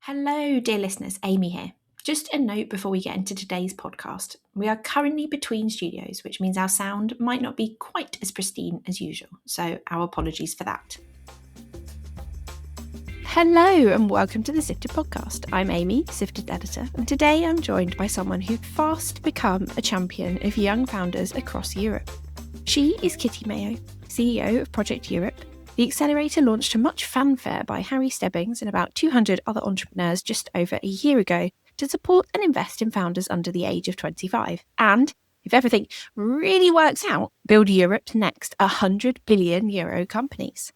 Hello, dear listeners, Amy here. Just a note before we get into today's podcast. We are currently between studios, which means our sound might not be quite as pristine as usual, so our apologies for that. Hello and welcome to the Sifted Podcast. I'm Amy, Sifted editor, and today I'm joined by someone who'd fast become a champion of young founders across Europe. She is Kitty Mayo, CEO of Project Europe. The accelerator launched to much fanfare by Harry Stebbings and about 200 other entrepreneurs just over a year ago to support and invest in founders under the age of 25. And, if everything really works out, build Europe's next €100 billion companies.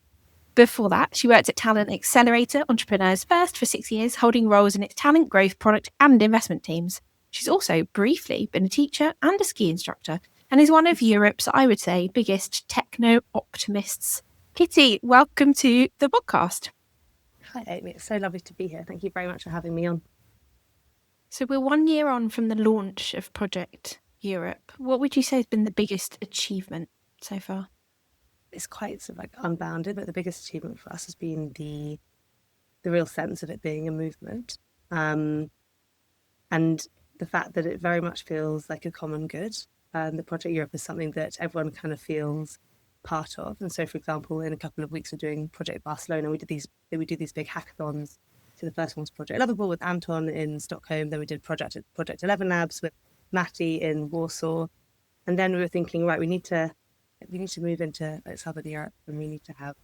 Before that, she worked at Talent Accelerator Entrepreneurs First for 6 years, holding roles in its talent growth, product and investment teams. She's also briefly been a teacher and a ski instructor and is one of Europe's, I would say, biggest techno-optimists. Kitty, welcome to the podcast. Hi, Amy. It's so lovely to be here. Thank you very much for having me on. So we're 1 year on from the launch of Project Europe. What would you say has been the biggest achievement so far? It's quite sort of like unbounded, but the biggest achievement for us has been the real sense of it being a movement, and the fact that it very much feels like a common good. The Project Europe is something that everyone kind of feels part of. And so, for example, in a couple of weeks we're doing Project Barcelona. We do these big hackathons. So the first one was Project Lovable with Anton in Stockholm. Then we did Project 11 Labs with Matty in Warsaw. And then we were thinking, right, we need to move into Southern Europe, and we need to have,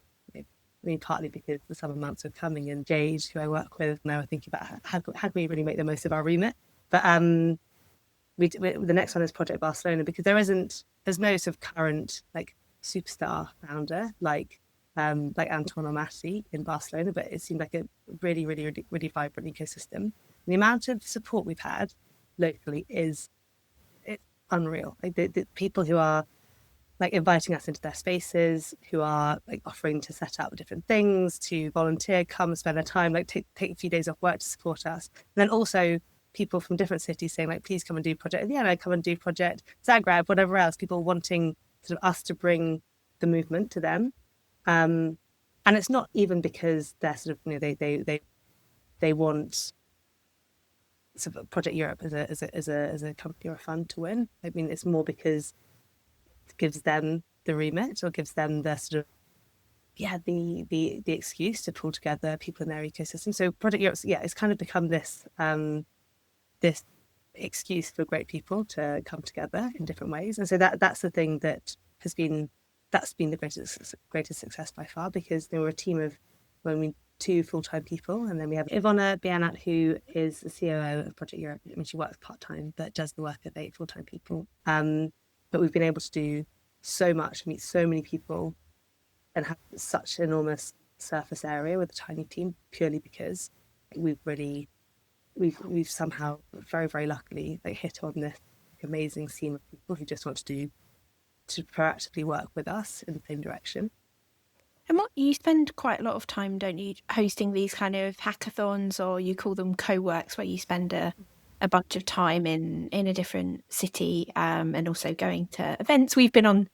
partly because the summer months are coming, and Jade, who I work with, now are thinking about how can we really make the most of our remit. But the next one is Project Barcelona, because there's no sort of current like superstar founder like Anton or Matty in Barcelona, but it seemed like a really, really, really, really vibrant ecosystem. And the amount of support we've had locally it's unreal. Like the people who are like inviting us into their spaces, who are like offering to set up different things, to volunteer, come spend their time, like take a few days off work to support us. And then also people from different cities saying like, please come and do Project Vienna, come and do Project Zagreb, whatever else, people wanting sort of us to bring the movement to them. And it's not even because they're sort of, they want sort of Project Europe as a company or a fund to win. I mean, it's more because it gives them the remit, or gives them the sort of, the excuse to pull together people in their ecosystem. So Project Europe, it's kind of become this this excuse for great people to come together in different ways. And so that's the thing that has been the greatest success by far, because there were a team of 2 full-time people, and then we have Ivona Bianat, who is the COO of Project Europe. I mean, she works part-time but does the work of 8 full-time people. But we've been able to do so much, meet so many people, and have such enormous surface area with a tiny team, purely because we've somehow very, very luckily hit on this amazing scene of people who just want to proactively work with us in the same direction. And you spend quite a lot of time, don't you, hosting these kind of hackathons, or you call them co-works, where you spend a bunch of time in a different city, and also going to events. We've been on,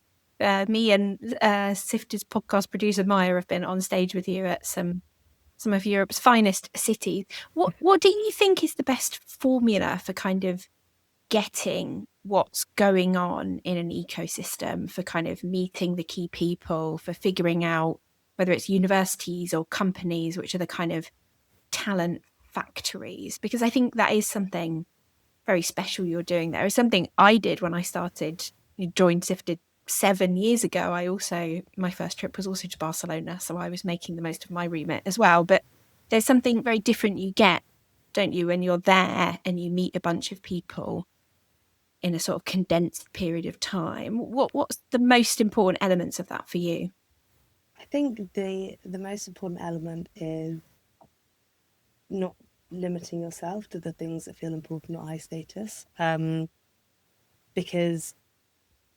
me and Sifted's podcast producer Mayo have been on stage with you at some of Europe's finest cities. What do you think is the best formula for kind of getting what's going on in an ecosystem, for kind of meeting the key people, for figuring out whether it's universities or companies, which are the kind of talent factories? Because I think that is something very special you're doing there. It's something I did when I joined Sifted 7 years ago. My first trip was also to Barcelona, so I was making the most of my remit as well. But there's something very different you get, don't you, when you're there and you meet a bunch of people in a sort of condensed period of time. What's the most important elements of that for you? I think the most important element is not limiting yourself to the things that feel important or high status. Because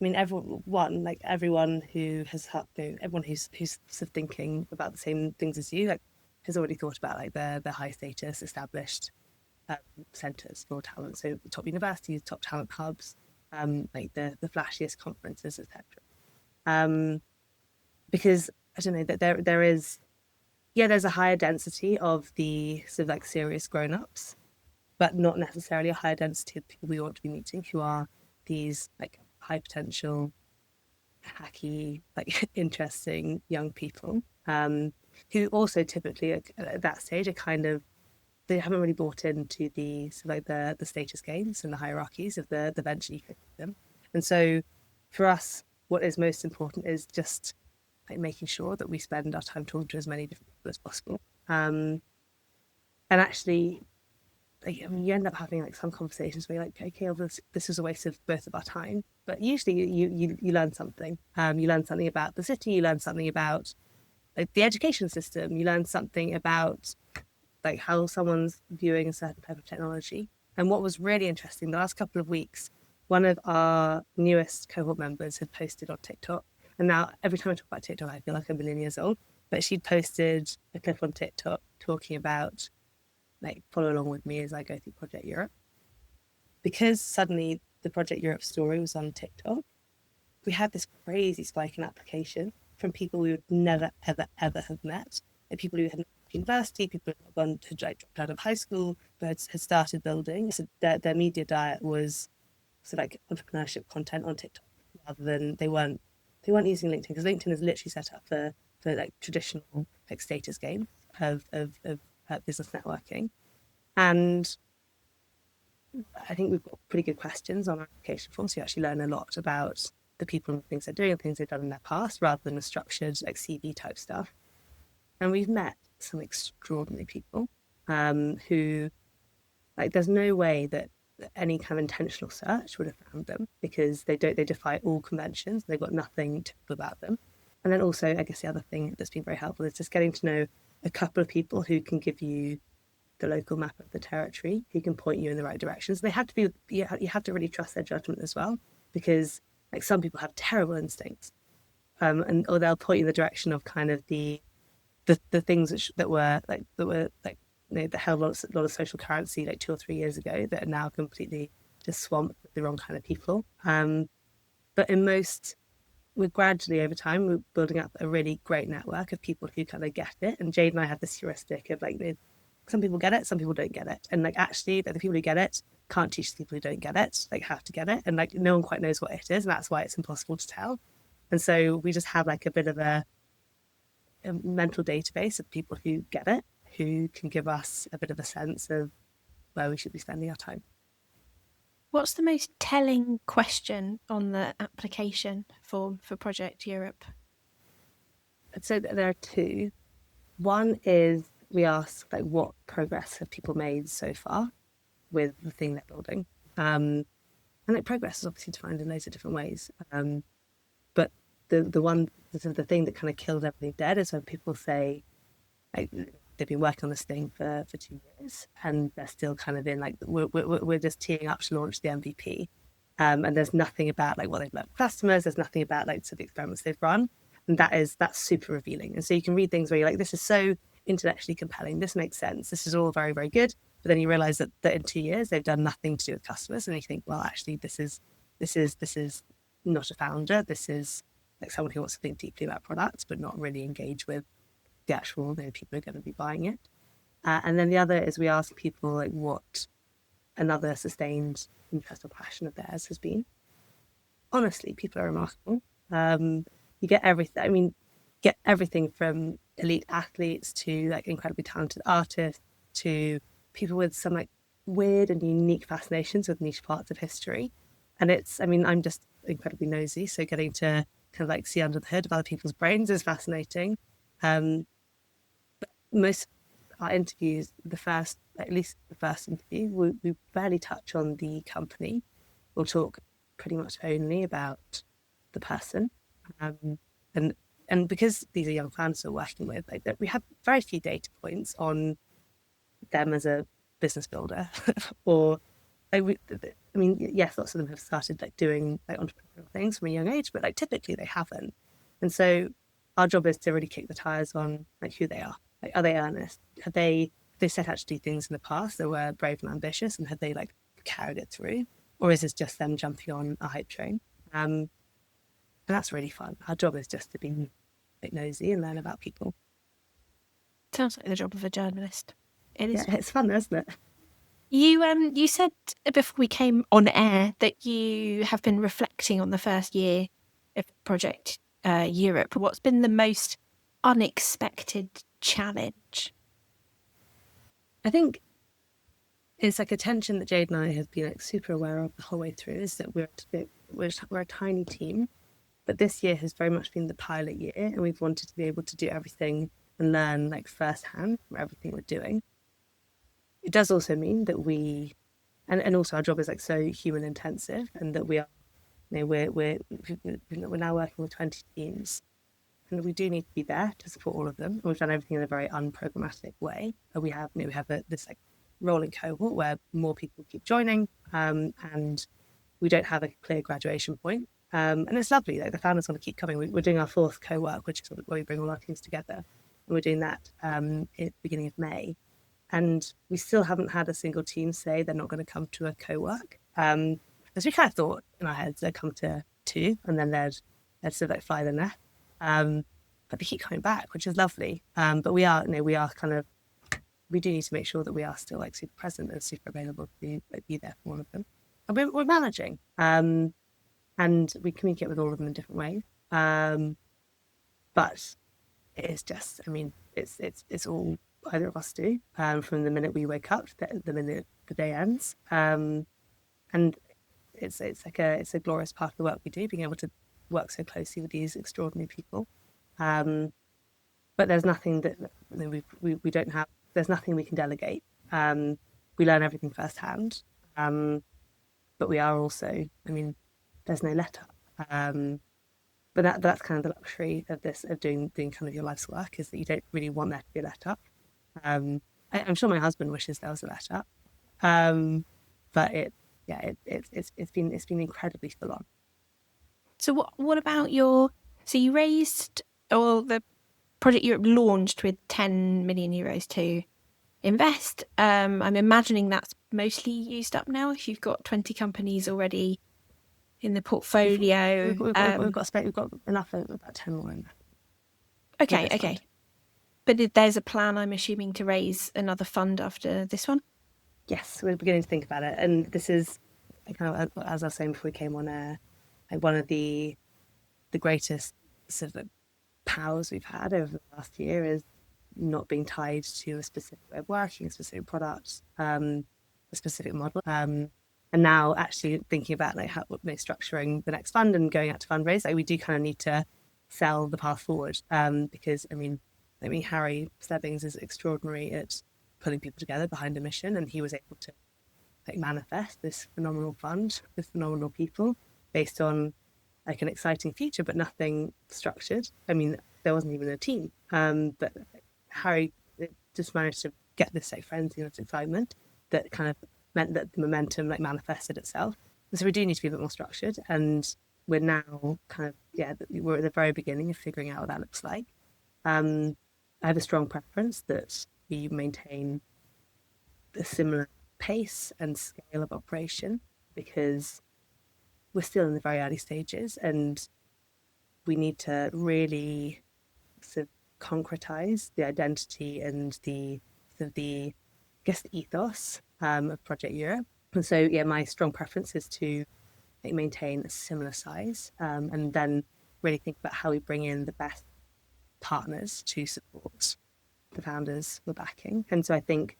I mean, everyone who has helped, everyone who's sort of thinking about the same things as you, has already thought about the high status established centres for talent, so top universities, top talent hubs, the flashiest conferences, etc. Because I don't know, that there is yeah, there's a higher density of the sort of like serious grown-ups, but not necessarily a higher density of people we want to be meeting, who are these like high potential, hacky, like interesting young people, who also typically at that stage are kind of, they haven't really bought into the sort of like the status games and the hierarchies of the venture ecosystem. And so for us, what is most important is just like making sure that we spend our time talking to as many different people as possible. And actually, like, I mean, you end up having like some conversations where you're like, okay, well, this is a waste of both of our time. But usually you learn something. You learn something about the city. You learn something about like the education system. You learn something about like how someone's viewing a certain type of technology. And what was really interesting, the last couple of weeks, one of our newest cohort members had posted on TikTok. And now every time I talk about TikTok, I feel like I'm a million years old. But she'd posted a clip on TikTok talking about like follow along with me as I go through Project Europe. Because suddenly the Project Europe story was on TikTok, we had this crazy spike in application from people we would never, ever, ever have met. And people who had university, people who had gone to like dropped out of high school, but had started building. So their media diet was sort of like entrepreneurship content on TikTok, rather than they weren't using LinkedIn, because LinkedIn is literally set up for like traditional like status game of business networking. And I think we've got pretty good questions on our application form, so you actually learn a lot about the people and things they're doing and things they've done in their past, rather than a structured like CV type stuff. And we've met some extraordinary people who, like, there's no way that any kind of intentional search would have found them, because they defy all conventions. They've got nothing typical about them. And then also, I guess the other thing that's been very helpful is just getting to know a couple of people who can give you the local map of the territory, who can point you in the right directions. They have to be, you have to really trust their judgment as well, because like some people have terrible instincts, or they'll point you in the direction of kind of the things that were that held a lot of social currency like 2 or 3 years ago, that are now completely just swamped with the wrong kind of people. But we're gradually over time, we're building up a really great network of people who kind of get it. And Jade and I have this heuristic of like, some people get it, some people don't get it. And like, actually, the people who get it can't teach the people who don't get it, like, how to get it. And like, no one quite knows what it is. And that's why it's impossible to tell. And so we just have like a bit of a mental database of people who get it, who can give us a bit of a sense of where we should be spending our time. What's the most telling question on the application form for Project Europe? I'd say that there are two. One is we ask like, what progress have people made so far with the thing they're building? And like, progress is obviously defined in loads of different ways. But the thing that kind of kills everything dead is when people say like, they've been working on this thing for 2 years and they're still kind of in like, we're just teeing up to launch the MVP. And there's nothing about like what they've learned from customers. There's nothing about like sort of the experiments they've run. And that's super revealing. And so you can read things where you're like, this is so intellectually compelling. This makes sense. This is all very, very good. But then you realize that in 2 years, they've done nothing to do with customers. And you think, well, actually, this is not a founder. This is like someone who wants to think deeply about products, but not really engage with the actual people who are going to be buying it. And then the other is we ask people like what another sustained interest or passion of theirs has been. Honestly, people are remarkable. You get everything. I mean, get everything from elite athletes to like incredibly talented artists to people with some like weird and unique fascinations with niche parts of history. And I'm just incredibly nosy, so getting to kind of like see under the hood of other people's brains is fascinating. But most of our interviews, at least the first interview, we barely touch on the company. We'll talk pretty much only about the person. And because these are young founders we're working with, like, we have very few data points on them as a business builder, or yes, lots of them have started like doing like entrepreneurial things from a young age, but like typically they haven't. And so our job is to really kick the tires on like who they are. Like, are they earnest? Have they set out to do things in the past that were brave and ambitious, and have they like carried it through, or is this just them jumping on a hype train? And that's really fun. Our job is just to be a bit nosy and learn about people. Sounds like the job of a journalist. It is. Yeah, it's fun, isn't it? You said before we came on air that you have been reflecting on the first year of Project Europe. What's been the most unexpected challenge? I think it's like a tension that Jade and I have been like super aware of the whole way through, is that we're a tiny team, but this year has very much been the pilot year, and we've wanted to be able to do everything and learn like firsthand from everything we're doing. It does also mean that and also our job is like so human intensive, and that we are, you know, we're now working with 20 teams, and we do need to be there to support all of them. And we've done everything in a very unprogrammatic way. And we have this like rolling cohort where more people keep joining, and we don't have a clear graduation point. And it's lovely. Like the founders want to keep coming. We're doing our 4th co-work, which is where we bring all our teams together, and we're doing that at the beginning of May. And we still haven't had a single team say they're not going to come to a co-work. As we kind of thought in our heads, they'd come to 2, and then they'd sort of like fly the net. But they keep coming back, which is lovely. But we are kind of, we do need to make sure that we are still like super present and super available to be there for all of them. And we're managing, and we communicate with all of them in different ways. But it's just, I mean, it's all either of us do, from the minute we wake up to the minute the day ends. And it's a glorious part of the work we do, being able to work so closely with these extraordinary people. But there's nothing that we don't have. There's nothing we can delegate. We learn everything firsthand. But we are also, I mean, there's no let up. But that's kind of the luxury of this, of doing kind of your life's work, is that you don't really want there to be a let up. I'm sure my husband wishes there was a let up. But it's been incredibly full on. So what about so you raised, or the Project Europe launched with 10 million euros to invest. I'm imagining that's mostly used up now if you've got 20 companies already in the portfolio. We've got enough of about 10 more in there. Okay. But there's a plan, I'm assuming, to raise another fund after this one? Yes, we're beginning to think about it. And this is, kind of, as I was saying before we came on air, like one of the greatest sort of powers we've had over the last year is not being tied to a specific way of working, a specific product, a specific model. And now actually thinking about like how structuring the next fund and going out to fundraise, like we do kind of need to sell the path forward, because I mean Harry Stebbings is extraordinary at pulling people together behind a mission, and he was able to like manifest this phenomenal fund with phenomenal people based on like an exciting future, but nothing structured. I mean, there wasn't even a team, but Harry just managed to get this like frenzy and this excitement that kind of meant that the momentum like manifested itself. And so we do need to be a bit more structured, and we're now kind of we're at the very beginning of figuring out what that looks like. I have a strong preference that we maintain a similar pace and scale of operation, because we're still in the very early stages, and we need to really sort of concretize the identity and the ethos of Project Europe. And so my strong preference is to maintain a similar size, and then really think about how we bring in the best partners to support the founders we're backing. And so I think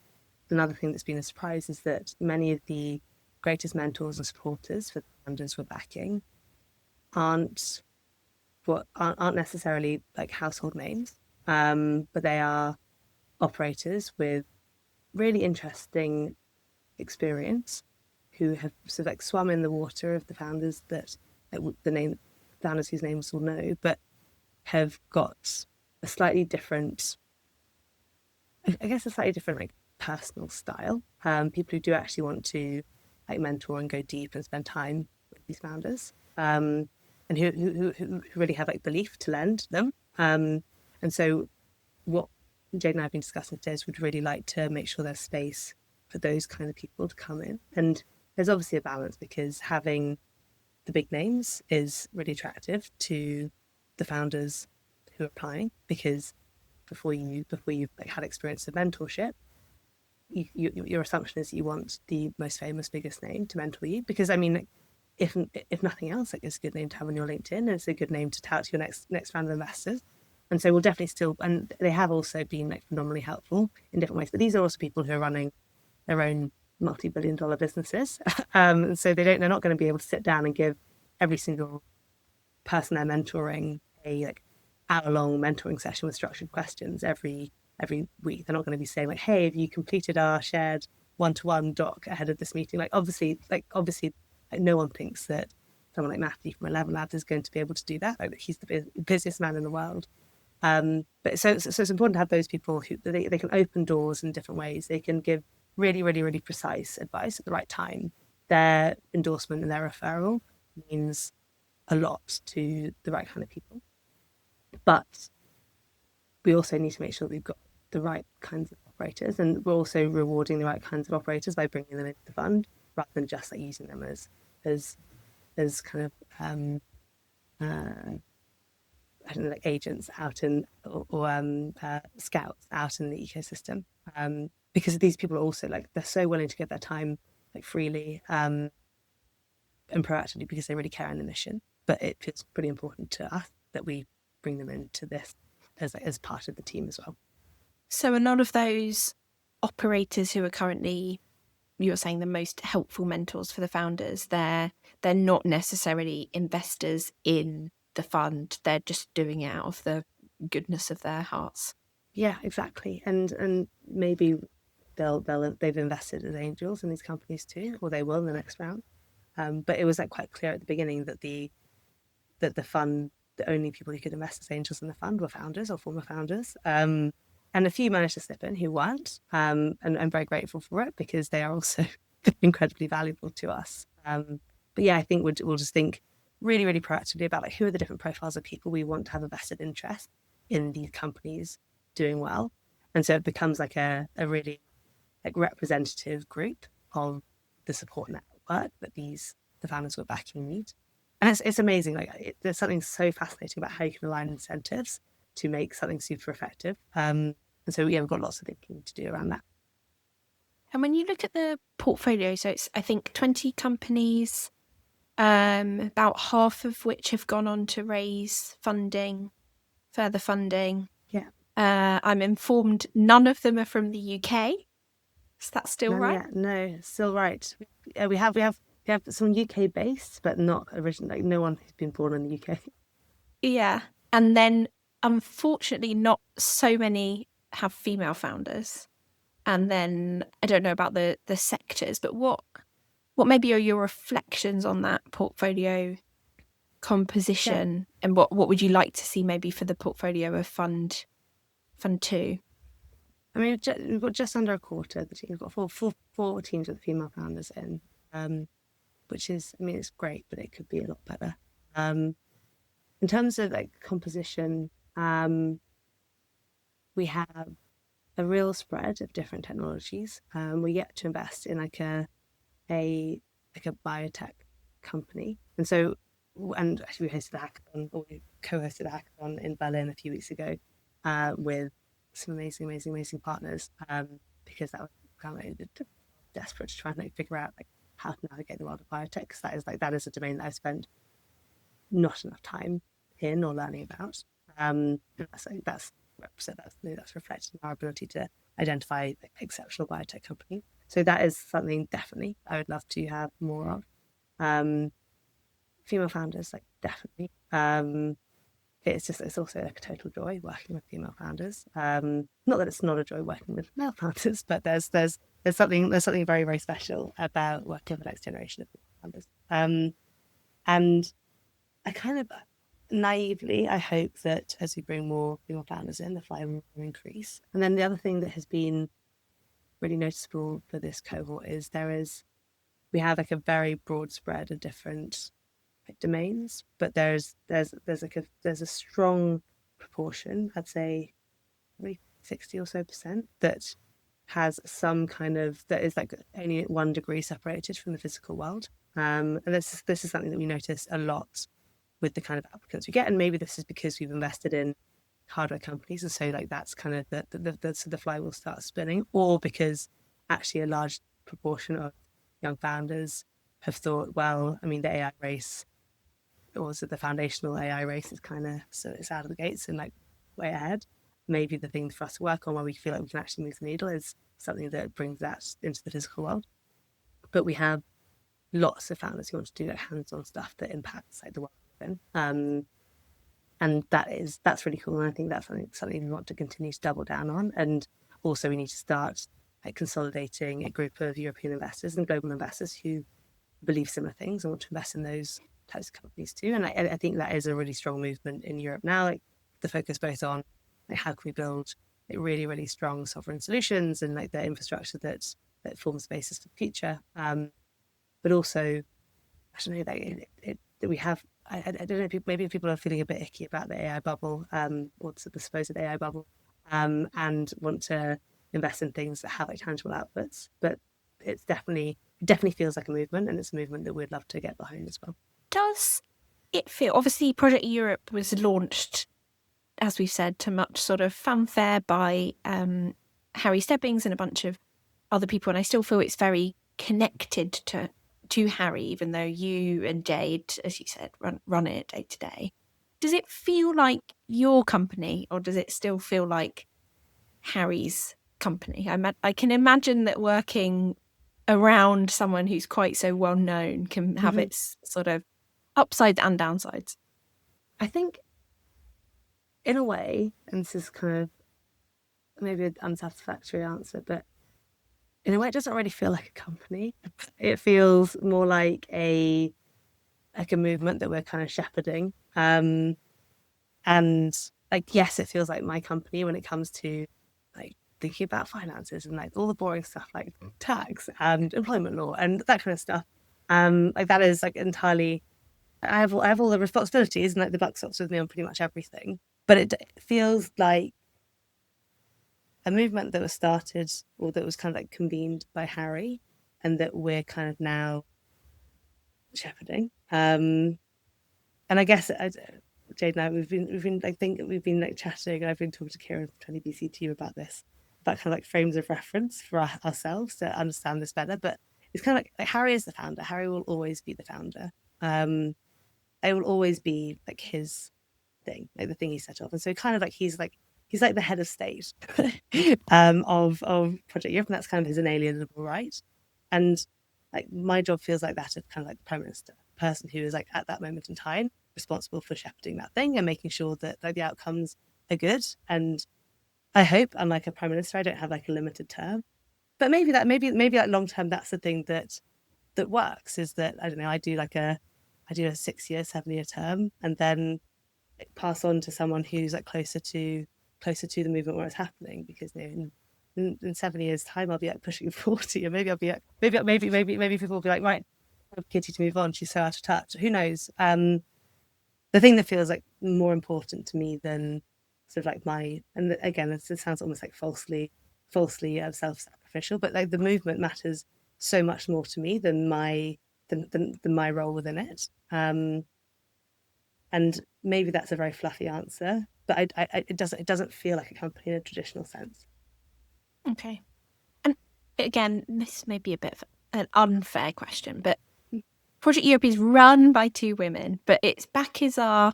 another thing that's been a surprise is that many of the greatest mentors and supporters for the founders we're backing aren't necessarily like household names, but they are operators with really interesting experience, who have sort of like swum in the water of the founders that the founders whose names we'll know, but have got a slightly different like personal style. People who do actually want to like mentor and go deep and spend time with these founders, and who really have like belief to lend them. And so what Jade and I have been discussing today is we'd really like to make sure there's space for those kind of people to come in. And there's obviously a balance, because having the big names is really attractive to the founders who are applying, because before you've like had experience of mentorship, your assumption is you want the most famous, biggest name to mentor you, because I mean, if nothing else, like, it's a good name to have on your LinkedIn, and it's a good name to tout to your next round of investors. And so we'll definitely still, and they have also been like phenomenally helpful in different ways. But these are also people who are running their own multi-billion-dollar businesses, and so they're not going to be able to sit down and give every single person they're mentoring a like hour-long mentoring session with structured questions every week. They're not going to be saying like, "Hey, have you completed our shared one-to-one doc ahead of this meeting?" Like obviously, like no one thinks that someone like Matthew from 11 Labs is going to be able to do that. Like, he's the busiest man in the world. But so it's important to have those people who they can open doors in different ways. They can give really, really, really precise advice at the right time. Their endorsement and their referral means a lot to the right kind of people. But we also need to make sure that we've got the right kinds of operators, and we're also rewarding the right kinds of operators by bringing them into the fund rather than just like using them as kind of I don't know, like agents out in or scouts out in the ecosystem, because these people are also like, they're so willing to give their time like freely and proactively because they really care in the mission. But it feels pretty important to us that we bring them into this as part of the team as well. So a lot of those operators who are currently, you're saying, the most helpful mentors for the founders, they're not necessarily investors in the fund. They're just doing it out of the goodness of their hearts. Yeah, exactly. And maybe they've invested as angels in these companies too, or they will in the next round. But it was like quite clear at the beginning that the fund, the only people who could invest as angels in the fund were founders or former founders. And a few managed to slip in who weren't. And I'm very grateful for it because they are also incredibly valuable to us. But yeah, I think we'll just think really, really proactively about like, who are the different profiles of people we want to have a vested interest in these companies doing well. And so it becomes like a really like representative group of the support network that the founders who are backing need. And it's amazing. Like there's something so fascinating about how you can align incentives to make something super effective. And so yeah, we've got lots of thinking to do around that. And when you look at the portfolio, so it's I think 20 companies, about half of which have gone on to raise further funding. Yeah. I'm informed none of them are from the UK. Is that still right? Yeah, no, still right. We have some UK based, but not original. Like no one who's been born in the UK. Yeah, and then unfortunately, not so many have female founders. And then I don't know about the sectors, but what maybe are your reflections on that portfolio composition, and what would you like to see maybe for the portfolio of Fund 2? I mean, we've got just under a quarter of the team. We've got four teams with female founders in, which is, I mean, it's great, but it could be a lot better. In terms of like composition, we have a real spread of different technologies. We get to invest in like a biotech company, and so actually we hosted a hackathon, or we co-hosted a hackathon in Berlin a few weeks ago with some amazing partners, because that was kind of like desperate to try and like figure out like how to navigate the world of biotech, because that is a domain that I've spent not enough time in or learning about. That's reflected in our ability to identify exceptional biotech companies. So that is something definitely I would love to have more of. Female founders, like definitely. It's also like a total joy working with female founders. Not that it's not a joy working with male founders, but there's something very, very special about working with the next generation of female founders. And I kind of naively, I hope that as we bring more female founders in, the flywheel will increase. And then the other thing that has been really noticeable for this cohort is we have like a very broad spread of different domains, but there's a strong proportion, I'd say maybe 60 or so percent, that has some kind of, that is like only 1 degree separated from the physical world. And this is something that we notice a lot with the kind of applicants we get, and maybe this is because we've invested in hardware companies, and so like that's kind of the flywheel starts spinning, or because actually a large proportion of young founders have thought, well, I mean, the AI race, or was it the foundational AI race, is kind of, so it's out of the gates and like way ahead. Maybe the thing for us to work on where we feel like we can actually move the needle is something that brings that into the physical world. But we have lots of founders who want to do like hands-on stuff that impacts like the world we live in. And that's really cool. And I think that's something we want to continue to double down on. And also we need to start like consolidating a group of European investors and global investors who believe similar things and want to invest in those types of companies too. And I think that is a really strong movement in Europe now. Like the focus both on like how can we build like really, really strong sovereign solutions and like the infrastructure that forms the basis for the future. But also, I don't know, that we have. I don't know. Maybe people are feeling a bit icky about the AI bubble, or the supposed AI bubble, and want to invest in things that have like tangible outputs. But it's definitely feels like a movement, and it's a movement that we'd love to get behind as well. Does it feel? Obviously, Project Europe was launched, as we've said, to much sort of fanfare by Harry Stebbings and a bunch of other people, and I still feel it's very connected to Harry, even though you and Jade, as you said, run it day to day. Does it feel like your company, or does it still feel like Harry's company? I can imagine that working around someone who's quite so well known can have its sort of upsides and downsides. I think, in a way, and this is kind of maybe an unsatisfactory answer, but in a way, it doesn't really feel like a company. It feels more like a movement that we're kind of shepherding. And like, yes, it feels like my company when it comes to like thinking about finances and like all the boring stuff like tax and employment law and that kind of stuff. Like that is like entirely. I have all the responsibilities, and like the buck stops with me on pretty much everything. But it feels like a movement that was started, or that was kind of like convened by Harry, and that we're kind of now shepherding. And I guess Jade and I, we've been we've been like chatting, and I've been talking to Kieran from 20BC team about this, about kind of like frames of reference for ourselves to understand this better. But it's kind of like Harry is the founder. Harry will always be the founder. It will always be like his thing, like the thing he set off. And so kind of like he's like the head of state of Project Europe, and that's kind of his inalienable right. And like my job feels like that of kind of like the Prime Minister, person who is like at that moment in time responsible for shepherding that thing and making sure that like the outcomes are good. And I hope, unlike a Prime Minister, I don't have like a limited term. But maybe like long term, that's the thing that works, is that I don't know, I do a 6-year, 7-year term, and then pass on to someone who's like closer to the movement where it's happening, because you know, in 7 years time I'll be like pushing 40, and maybe I'll be like, maybe people will be like, right, Kitty to move on, she's so out of touch, who knows. The thing that feels like more important to me than sort of like my, and again this sounds almost like falsely self-sacrificial, but like the movement matters so much more to me than my role within it. And maybe that's a very fluffy answer, but it doesn't feel like a company in a traditional sense. Okay. And again, this may be a bit of an unfair question, but Project Europe is run by 2 women, but its backers are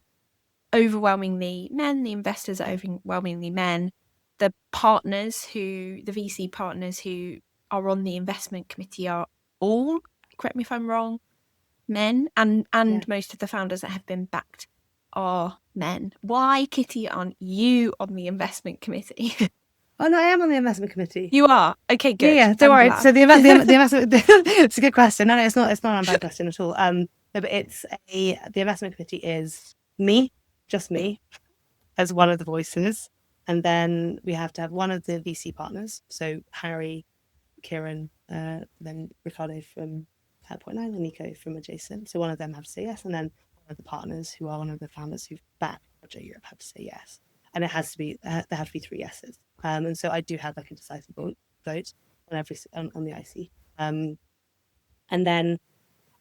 overwhelmingly men, the investors are overwhelmingly men, the VC partners who are on the investment committee are all, correct me if I'm wrong, men, and most of the founders that have been backed are men. Why, Kitty, aren't you on the investment committee? Oh no, I am on the investment committee. You are? Okay, good. Yeah, don't worry. So the investment it's a good question. No, it's not a bad question at all. No, but the investment committee is me, just me, as one of the voices, and then we have to have one of the VC partners. So Harry, Kieran, then Ricardo from Point 9, and Nico from Adjacent. So one of them have to say yes, and then one of the partners, who are one of the founders who've backed Project Europe, have to say yes. And it has to be there have to be 3 yeses. And so I do have like a decisive vote on the IC. And then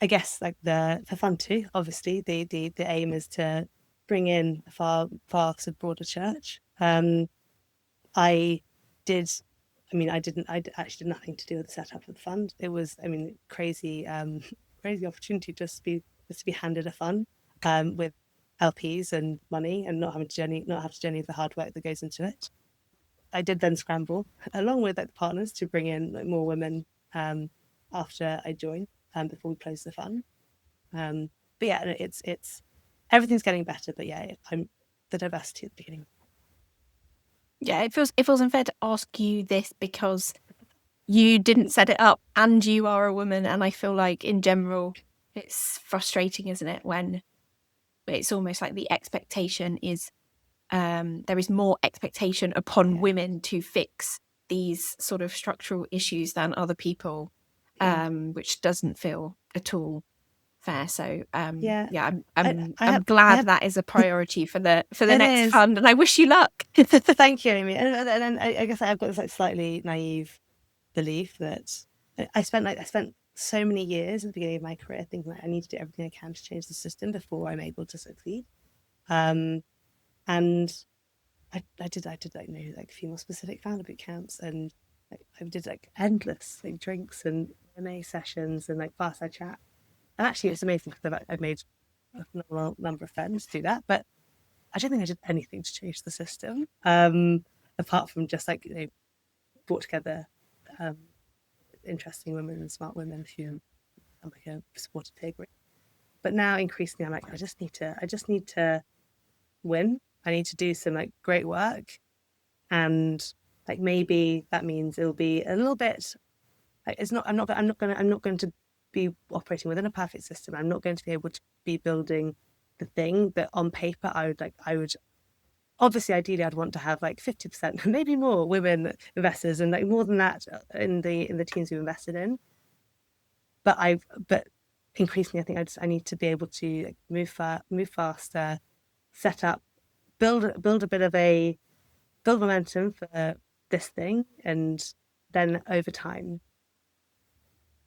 I guess like for fun too, obviously the aim is to bring in a far sort of broader church. I did. I actually did nothing to do with the setup of the fund. It was, crazy, crazy opportunity just to be handed a fund with LPs and money, and not have to do any of the hard work that goes into it. I did then scramble along with like the partners to bring in like more women after I joined before we closed the fund. But yeah, it's everything's getting better. But yeah, I'm the diversity at the beginning. Yeah, it feels unfair to ask you this because you didn't set it up and you are a woman, and I feel like in general it's frustrating, isn't it, when it's almost like the expectation is there is more expectation upon women to fix these sort of structural issues than other people, which doesn't feel at all fair. So I'm glad that is a priority for the next fund, and I wish you luck. Thank you, Amy. And then I guess I've got this like slightly naive belief that I spent so many years at the beginning of my career thinking that I need to do everything I can to change the system before I'm able to succeed. And I did like like female specific founder boot camps, and like, I did like endless like drinks and MA sessions and like fireside chat. And actually, it's amazing because I've made a phenomenal number of friends do that. But I don't think I did anything to change the system, apart from just like brought together interesting women and smart women who I'm like a supportive peer group. But now increasingly, I'm like I just need to win. I need to do some like great work, and like maybe that means it'll be a little bit. Like, it's not. I'm not going to be operating within a perfect system. I'm not going to be able to be building the thing that on paper I would obviously ideally I'd want to have like 50%, maybe more women investors, and like more than that in the teams we've invested in. But increasingly I think I need to be able to like, move faster, set up, build a bit of build momentum for this thing, and then over time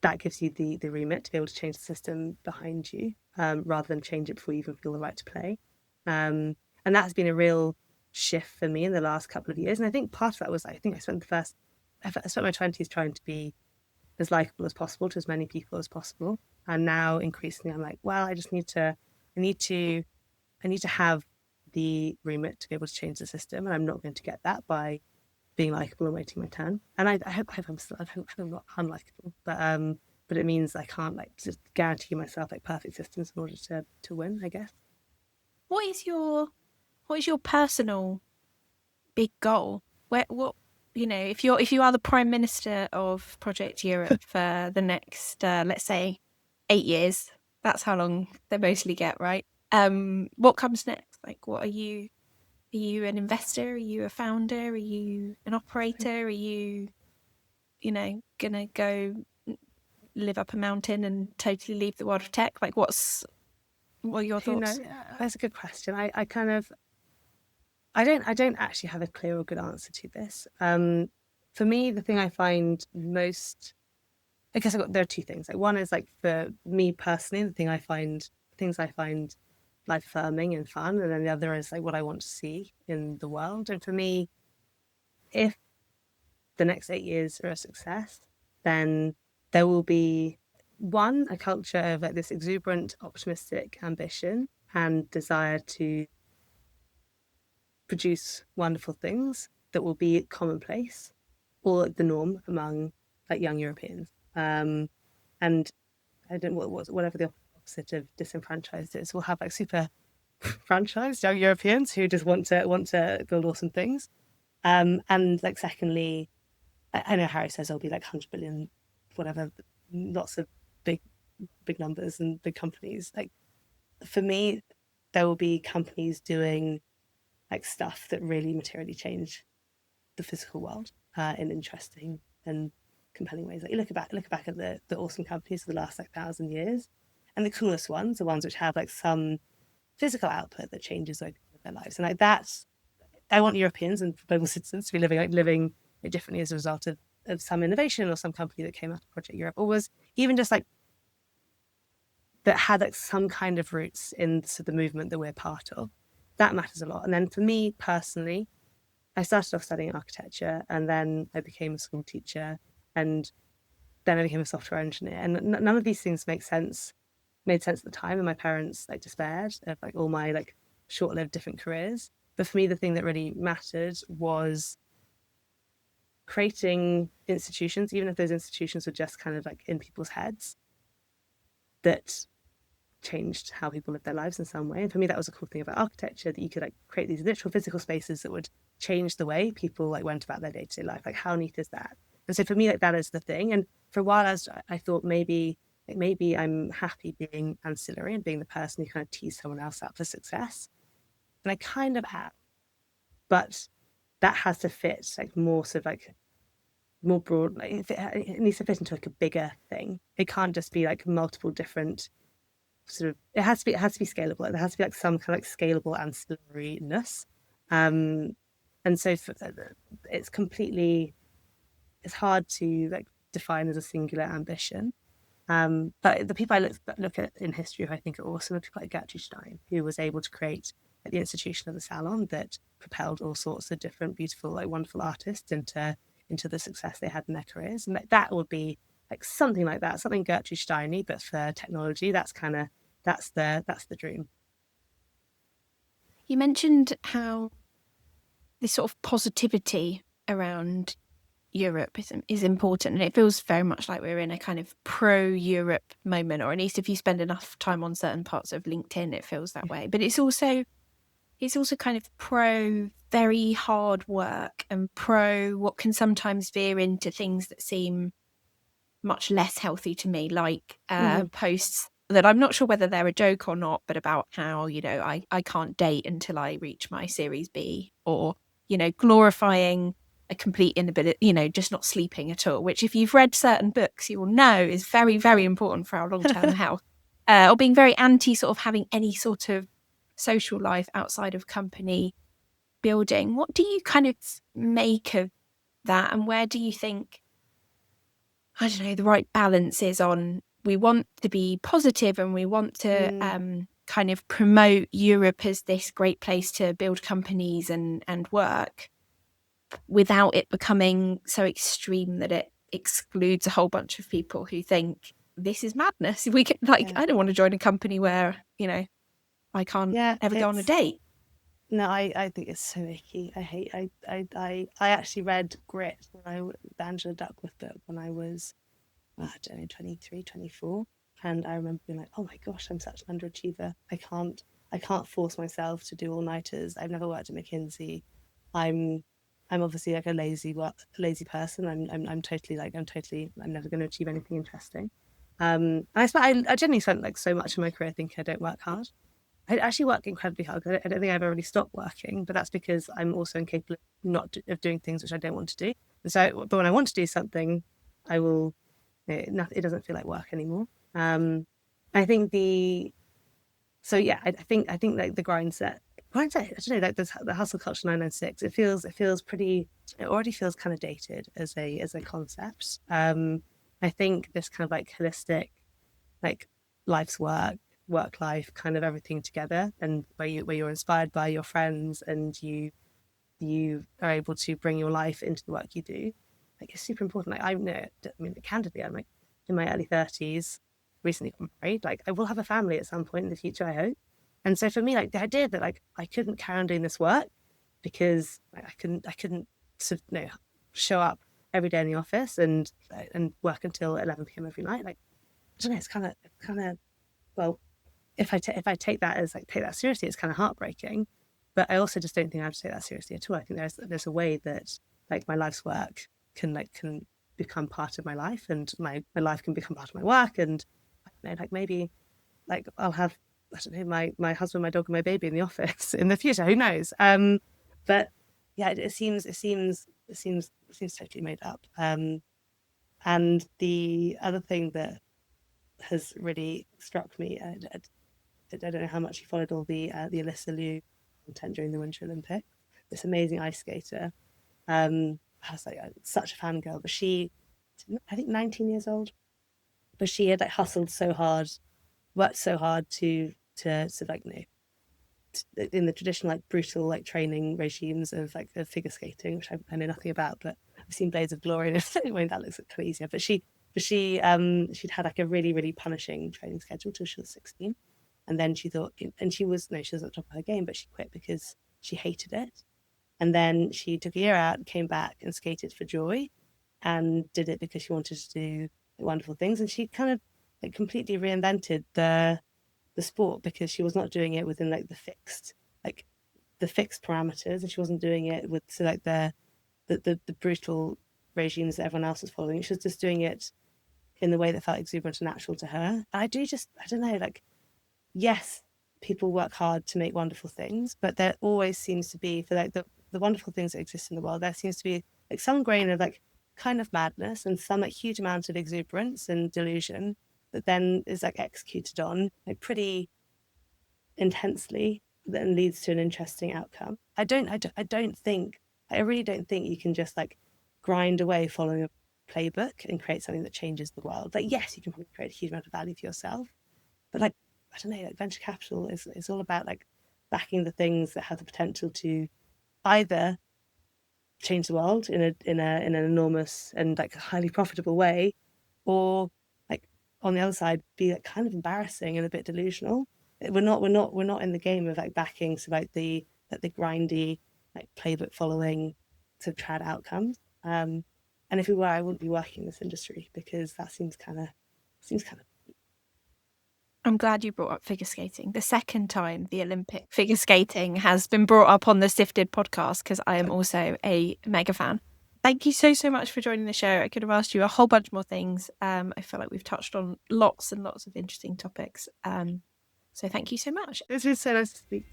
that gives you the remit to be able to change the system behind you, rather than change it before you even feel the right to play. And that's been a real shift for me in the last couple of years. And I think part of that was I spent my 20s trying to be as likable as possible to as many people as possible. And now increasingly I'm like, well, I need to have the remit to be able to change the system, and I'm not going to get that by being likable and waiting my turn. And I hope I'm not unlikable, but it means I can't like just guarantee myself like perfect systems in order to win, I guess. What is your personal big goal? What if you are the Prime Minister of Project Europe for the next let's say 8 years, that's how long they mostly get, right? What comes next? Like, what are you? Are you an investor? Are you a founder? Are you an operator? Are you, gonna go live up a mountain and totally leave the world of tech? Like, what are your thoughts? That's a good question. I don't actually have a clear or good answer to this. For me, the thing I find most, I guess there are two things. Like one is like for me personally, things I find life affirming and fun, and then the other is like what I want to see in the world. And for me, if the next 8 years are a success, then there will be a culture of like this exuberant, optimistic ambition and desire to produce wonderful things that will be commonplace or the norm among like young Europeans. And I don't know whatever the opposite of disenfranchised is. We'll have like super franchised young Europeans who just want to build awesome things. And like secondly, I know Harry says there'll be like 100 billion, whatever, lots of big numbers and big companies. Like for me, there will be companies doing like stuff that really materially change the physical world in interesting and compelling ways. Like you look back at the awesome companies of the last like 1,000 years, and the coolest ones, the ones which have like some physical output that changes like their lives. And like that's, I want Europeans and global citizens to be living differently as a result of some innovation or some company that came out of Project Europe, or was even just like that had like some kind of roots in the movement that we're part of. that matters a lot. And then for me personally, I started off studying architecture, and then I became a school teacher, and then I became a software engineer. And none of these things made sense at the time, and my parents like despaired of like all my like short-lived different careers. But for me, the thing that really mattered was creating institutions, even if those institutions were just kind of like in people's heads, that changed how people live their lives in some way. And for me, that was a cool thing about architecture, that you could like create these literal physical spaces that would change the way people like went about their day-to-day life. Like, how neat is that? And so for me, like, that is the thing. And for a while, I thought maybe I'm happy being ancillary and being the person who kind of tees someone else up for success. And I kind of am, but that has to fit like more sort of like more broad. Like, it needs to fit into like a bigger thing. It can't just be like multiple different sort of. It has to be scalable. There has to be like some kind of like scalable ancillariness. And so it's hard to like define as a singular ambition. But the people I look at in history who I think are awesome are people like Gertrude Stein, who was able to create the institution of the salon that propelled all sorts of different beautiful, like wonderful artists into the success they had in their careers. And that would be like something like that, something Gertrude Steiny, but for technology. That's the dream. You mentioned how this sort of positivity around Europe is important, and it feels very much like we're in a kind of pro-Europe moment, or at least if you spend enough time on certain parts of LinkedIn, it feels that way. But it's also kind of pro very hard work, and pro what can sometimes veer into things that seem much less healthy to me, like posts that I'm not sure whether they're a joke or not, but about how, I can't date until I reach my Series B, or, glorifying a complete inability, just not sleeping at all, which if you've read certain books, you will know is very, very important for our long-term health, or being very anti sort of having any sort of social life outside of company building. What do you kind of make of that, and where do you think, I don't know, the right balance is on? We want to be positive, and we want to kind of promote Europe as this great place to build companies and work, without it becoming so extreme that it excludes a whole bunch of people who think this is madness. We can, I don't want to join a company where, I can't ever go on a date. No, I think it's so icky. I actually read Grit, the Angela Duckworth book, when I was, I don't know, 23, 24. And I remember being like, oh my gosh, I'm such an underachiever. I can't force myself to do all-nighters. I've never worked at McKinsey. I'm obviously like a lazy person. I'm never going to achieve anything interesting. And I genuinely spent like so much of my career thinking I don't work hard. I actually work incredibly hard. I don't think I've ever really stopped working, but that's because I'm also incapable of doing things which I don't want to do. And so, but when I want to do something, I will. It doesn't feel like work anymore. I think I think like the mindset. I don't know, like the hustle culture 996. It feels pretty. It already feels kind of dated as a concept. I think this kind of like holistic, like life's work life, kind of everything together, and where you're inspired by your friends, and you are able to bring your life into the work you do, like, it's super important. Like, I mean, candidly, I'm like in my early 30s, recently got married. Like, I will have a family at some point in the future, I hope. And so for me, like, the idea that like I couldn't carry on doing this work because like, I couldn't sort of, show up every day in the office and work until 11 p.m. every night. Like, I don't know, it's kind of well, if I take that seriously, it's kind of heartbreaking. But I also just don't think I have to take that seriously at all. I think there's a way that like my life's work can become part of my life, and my life can become part of my work. And like maybe like I'll have, I don't know, my husband, my dog, and my baby in the office in the future. Who knows? But yeah, it seems totally made up. And the other thing that has really struck me, I don't know how much you followed all the Alyssa Liu content during the Winter Olympics. This amazing ice skater. I was like such a fangirl, but she, I think 19 years old, but she had like hustled so hard, worked so hard to sort of like in the traditional like brutal like training regimes of like of figure skating, which I know nothing about, but I've seen Blades of Glory and everything. That looks kind of easier. But she'd had like a really, really punishing training schedule till she was 16. And then she thought, and she was at the top of her game, but she quit because she hated it. And then she took a year out, came back and skated for joy, and did it because she wanted to do wonderful things. And she kind of like completely reinvented the sport, because she was not doing it within like the fixed parameters, and she wasn't doing it with the brutal regimes that everyone else was following. She was just doing it in the way that felt exuberant and natural to her. I don't know, like, yes, people work hard to make wonderful things, but there always seems to be, for like the wonderful things that exist in the world, there seems to be like some grain of like kind of madness and some like huge amount of exuberance and delusion that then is like executed on like pretty intensely, then leads to an interesting outcome. I really don't think you can just like grind away following a playbook and create something that changes the world. Like, yes, you can probably create a huge amount of value for yourself, but like, I don't know, like venture capital is all about like backing the things that have the potential to either change the world in an enormous and like highly profitable way, or like on the other side be like kind of embarrassing and a bit delusional. We're not in the game of like backing like the grindy like playbook following to trad outcomes. And if we were, I wouldn't be working in this industry, because that seems kind of. I'm glad you brought up figure skating. The second time the Olympic figure skating has been brought up on the Sifted podcast, because I am also a mega fan. Thank you so much for joining the show. I could have asked you a whole bunch more things. I feel like we've touched on lots and lots of interesting topics. So thank you so much. It's been so nice to speak.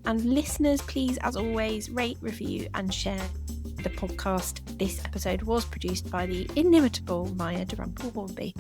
And listeners, please, as always, rate, review and share the podcast. This episode was produced by the inimitable Maya Durrant-Hornby.